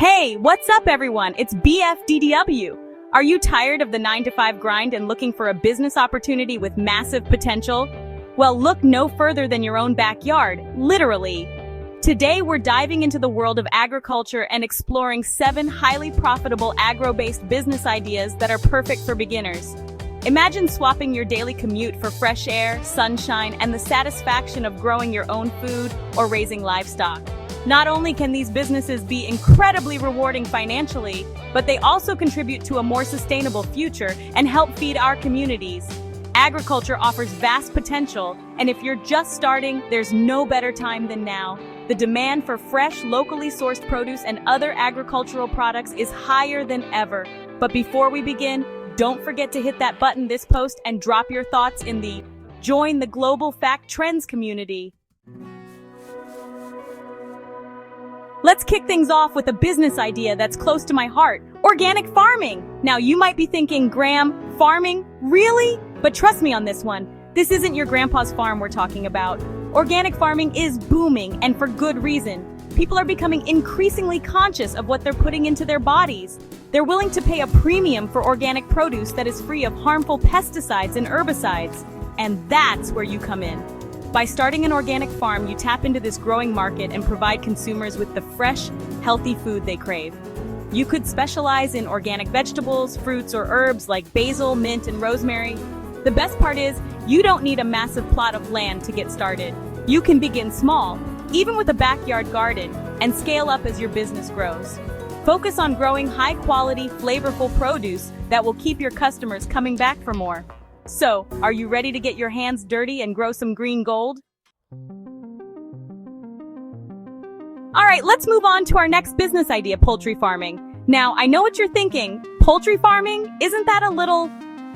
Hey, what's up everyone? It's BFDDW. Are you tired of the 9-to-5 grind and looking for a business opportunity with massive potential? Well, look no further than your own backyard, literally. Today, we're diving into the world of agriculture and exploring 7 highly profitable agro-based business ideas that are perfect for beginners. Imagine swapping your daily commute for fresh air, sunshine, and the satisfaction of growing your own food or raising livestock. Not only can these businesses be incredibly rewarding financially, but they also contribute to a more sustainable future and help feed our communities. Agriculture offers vast potential, and if you're just starting, there's no better time than now. The demand for fresh, locally sourced produce and other agricultural products is higher than ever. But before we begin, don't forget to hit that button this post and drop your thoughts in the Join the Global Fact Trends community. Let's kick things off with a business idea that's close to my heart, organic farming. Now you might be thinking, Graham, farming? Really? But trust me on this one, this isn't your grandpa's farm we're talking about. Organic farming is booming, and for good reason. People are becoming increasingly conscious of what they're putting into their bodies. They're willing to pay a premium for organic produce that is free of harmful pesticides and herbicides. And that's where you come in. By starting an organic farm, you tap into this growing market and provide consumers with the fresh, healthy food they crave. You could specialize in organic vegetables, fruits, or herbs like basil, mint, and rosemary. The best part is, you don't need a massive plot of land to get started. You can begin small, even with a backyard garden, and scale up as your business grows. Focus on growing high-quality, flavorful produce that will keep your customers coming back for more. So, are you ready to get your hands dirty and grow some green gold? All right, let's move on to our next business idea, poultry farming. Now, I know what you're thinking. Poultry farming, isn't that a little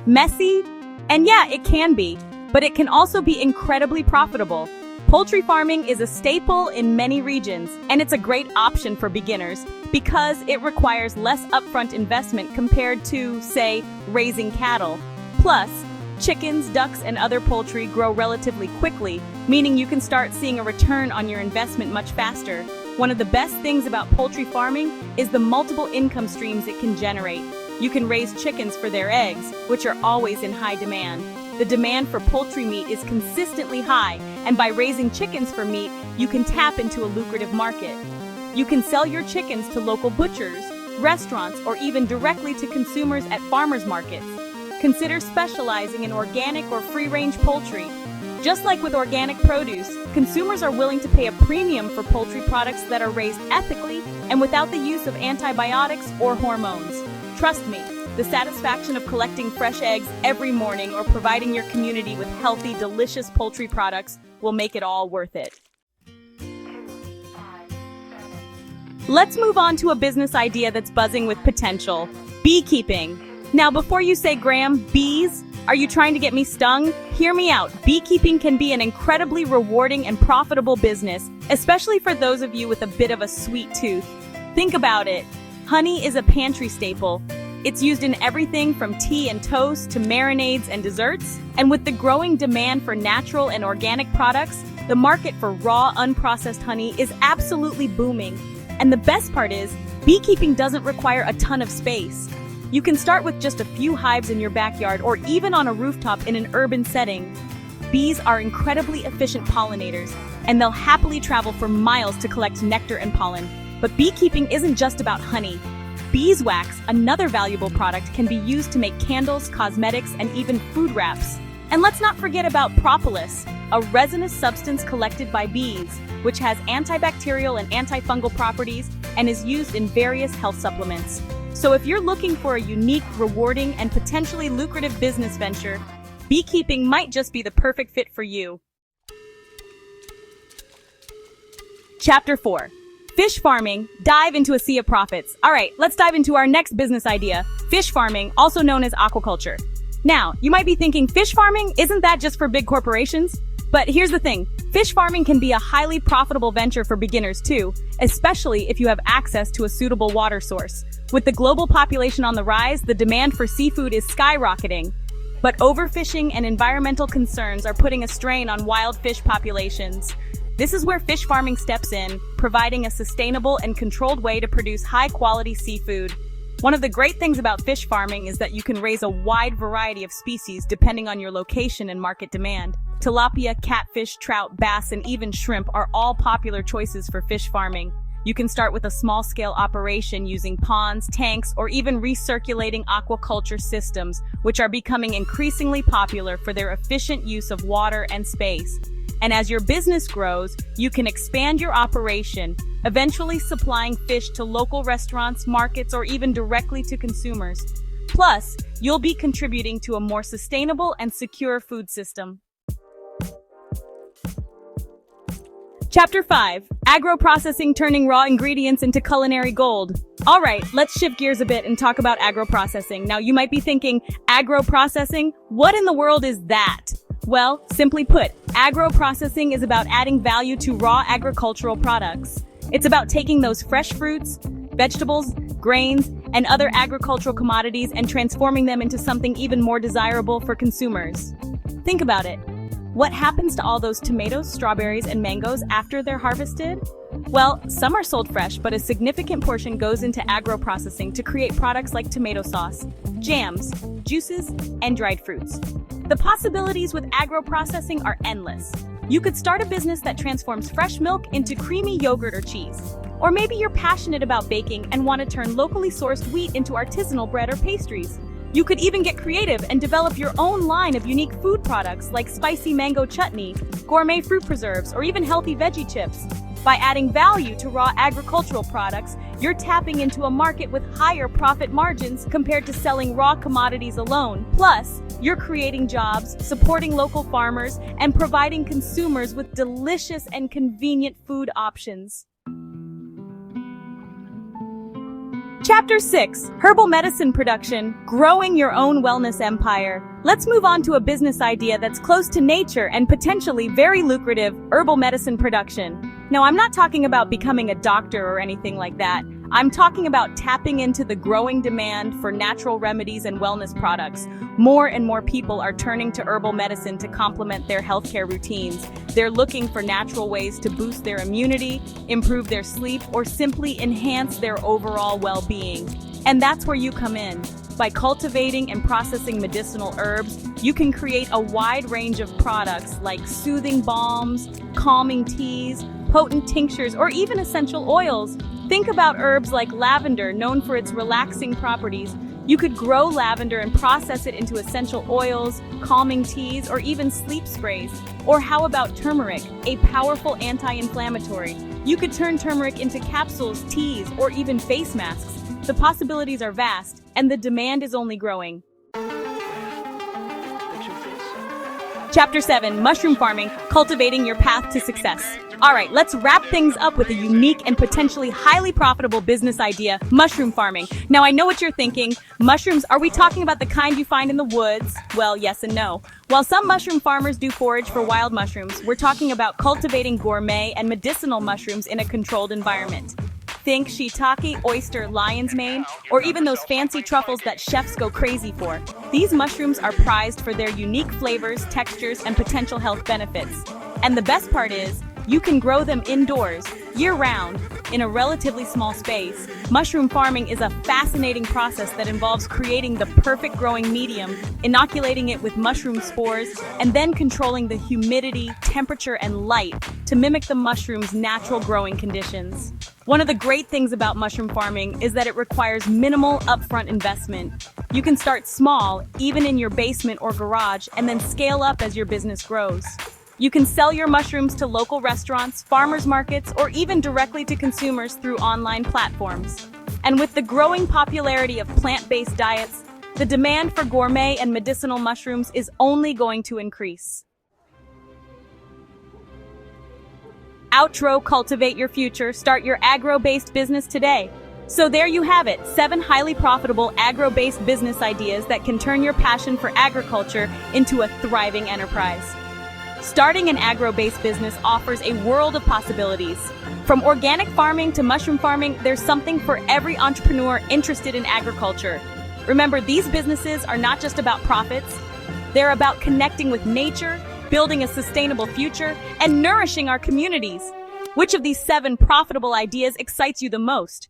messy? And yeah, it can be, but it can also be incredibly profitable. Poultry farming is a staple in many regions, and it's a great option for beginners because it requires less upfront investment compared to, say, raising cattle. Plus, chickens, ducks, and other poultry grow relatively quickly, meaning you can start seeing a return on your investment much faster. One of the best things about poultry farming is the multiple income streams it can generate. You can raise chickens for their eggs, which are always in high demand. The demand for poultry meat is consistently high, and by raising chickens for meat, you can tap into a lucrative market. You can sell your chickens to local butchers, restaurants, or even directly to consumers at farmers markets. Consider specializing in organic or free-range poultry. Just like with organic produce, consumers are willing to pay a premium for poultry products that are raised ethically and without the use of antibiotics or hormones. Trust me, the satisfaction of collecting fresh eggs every morning or providing your community with healthy, delicious poultry products will make it all worth it. Let's move on to a business idea that's buzzing with potential: beekeeping. Now, before you say, Graham, bees? Are you trying to get me stung? Hear me out. Beekeeping can be an incredibly rewarding and profitable business, especially for those of you with a bit of a sweet tooth. Think about it. Honey is a pantry staple. It's used in everything from tea and toast to marinades and desserts. And with the growing demand for natural and organic products, the market for raw, unprocessed honey is absolutely booming. And the best part is, beekeeping doesn't require a ton of space. You can start with just a few hives in your backyard or even on a rooftop in an urban setting. Bees are incredibly efficient pollinators, and they'll happily travel for miles to collect nectar and pollen. But beekeeping isn't just about honey. Beeswax, another valuable product, can be used to make candles, cosmetics, and even food wraps. And let's not forget about propolis, a resinous substance collected by bees, which has antibacterial and antifungal properties and is used in various health supplements. So if you're looking for a unique, rewarding, and potentially lucrative business venture, beekeeping might just be the perfect fit for you. Chapter 4. Fish farming. Dive into a sea of profits. All right, let's dive into our next business idea, fish farming, also known as aquaculture. Now, you might be thinking, fish farming, isn't that just for big corporations? But here's the thing, fish farming can be a highly profitable venture for beginners too, especially if you have access to a suitable water source. With the global population on the rise, the demand for seafood is skyrocketing. But overfishing and environmental concerns are putting a strain on wild fish populations. This is where fish farming steps in, providing a sustainable and controlled way to produce high-quality seafood. One of the great things about fish farming is that you can raise a wide variety of species depending on your location and market demand. Tilapia, catfish, trout, bass, and even shrimp are all popular choices for fish farming. You can start with a small-scale operation using ponds, tanks, or even recirculating aquaculture systems, which are becoming increasingly popular for their efficient use of water and space. And as your business grows, you can expand your operation, eventually supplying fish to local restaurants, markets, or even directly to consumers. Plus, you'll be contributing to a more sustainable and secure food system. Chapter 5. Agro-processing, turning raw ingredients into culinary gold. All right, let's shift gears a bit and talk about agro-processing. Now, you might be thinking, agro-processing? What in the world is that? Well, simply put, agro-processing is about adding value to raw agricultural products. It's about taking those fresh fruits, vegetables, grains, and other agricultural commodities and transforming them into something even more desirable for consumers. Think about it. What happens to all those tomatoes, strawberries, and mangoes after they're harvested? Well, some are sold fresh, but a significant portion goes into agro-processing to create products like tomato sauce, jams, juices, and dried fruits. The possibilities with agro-processing are endless. You could start a business that transforms fresh milk into creamy yogurt or cheese. Or maybe you're passionate about baking and want to turn locally sourced wheat into artisanal bread or pastries. You could even get creative and develop your own line of unique food products like spicy mango chutney, gourmet fruit preserves, or even healthy veggie chips. By adding value to raw agricultural products, you're tapping into a market with higher profit margins compared to selling raw commodities alone. Plus, you're creating jobs, supporting local farmers, and providing consumers with delicious and convenient food options. Chapter 6. Herbal medicine production, growing your own wellness empire. Let's move on to a business idea that's close to nature and potentially very lucrative: herbal medicine production. Now, I'm not talking about becoming a doctor or anything like that. I'm talking about tapping into the growing demand for natural remedies and wellness products. More and more people are turning to herbal medicine to complement their healthcare routines. They're looking for natural ways to boost their immunity, improve their sleep, or simply enhance their overall well-being. And that's where you come in. By cultivating and processing medicinal herbs, you can create a wide range of products like soothing balms, calming teas, potent tinctures, or even essential oils. Think about herbs like lavender, known for its relaxing properties. You could grow lavender and process it into essential oils, calming teas, or even sleep sprays. Or how about turmeric, a powerful anti-inflammatory? You could turn turmeric into capsules, teas, or even face masks. The possibilities are vast, and the demand is only growing. Chapter 7. Mushroom farming, cultivating your path to success. All right, let's wrap things up with a unique and potentially highly profitable business idea: mushroom farming. Now, I know what you're thinking. Mushrooms, are we talking about the kind you find in the woods? Well, yes and no. While some mushroom farmers do forage for wild mushrooms, we're talking about cultivating gourmet and medicinal mushrooms in a controlled environment. Think shiitake, oyster, lion's mane, or even those fancy truffles that chefs go crazy for. These mushrooms are prized for their unique flavors, textures, and potential health benefits. And the best part is, you can grow them indoors, year-round, in a relatively small space. Mushroom farming is a fascinating process that involves creating the perfect growing medium, inoculating it with mushroom spores, and then controlling the humidity, temperature, and light to mimic the mushroom's natural growing conditions. One of the great things about mushroom farming is that it requires minimal upfront investment. You can start small, even in your basement or garage, and then scale up as your business grows. You can sell your mushrooms to local restaurants, farmers markets, or even directly to consumers through online platforms. And with the growing popularity of plant-based diets, the demand for gourmet and medicinal mushrooms is only going to increase. Outro: cultivate your future, start your agro-based business today. So there you have it, 7 highly profitable agro-based business ideas that can turn your passion for agriculture into a thriving enterprise. Starting an agro-based business offers a world of possibilities. From organic farming to mushroom farming, there's something for every entrepreneur interested in agriculture. Remember, these businesses are not just about profits. They're about connecting with nature, building a sustainable future, and nourishing our communities. Which of these 7 profitable ideas excites you the most?